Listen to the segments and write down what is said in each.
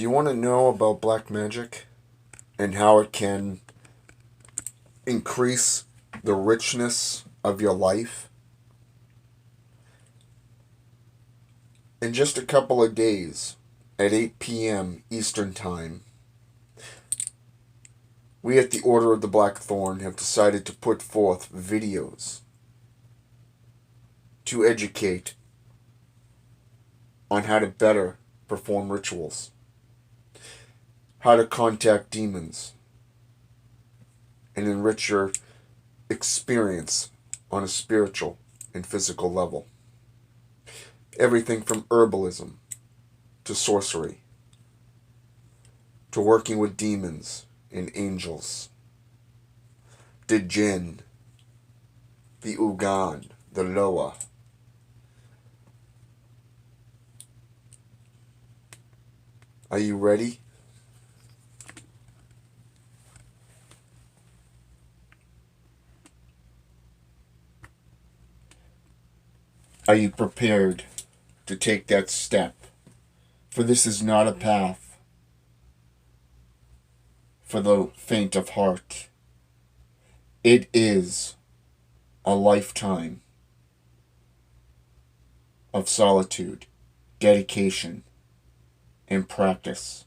Do you want to know about black magic and how it can increase the richness of your life? In just a couple of days, at 8 p.m. Eastern Time, we at the Order of the Blackthorn have decided to put forth videos to educate on how to better perform rituals, how to contact demons, and enrich your experience on a spiritual and physical level. Everything from herbalism to sorcery to working with demons and angels, the jinn, the ugan, the loa. Are you ready? Are you prepared to take that step? For this is not a path for the faint of heart. It is a lifetime of solitude, dedication, and practice.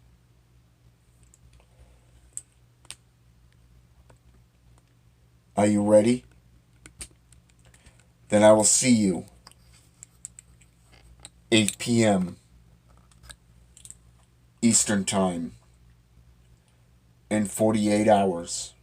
Are you ready? Then I will see you 8 p.m. Eastern Time in 48 hours.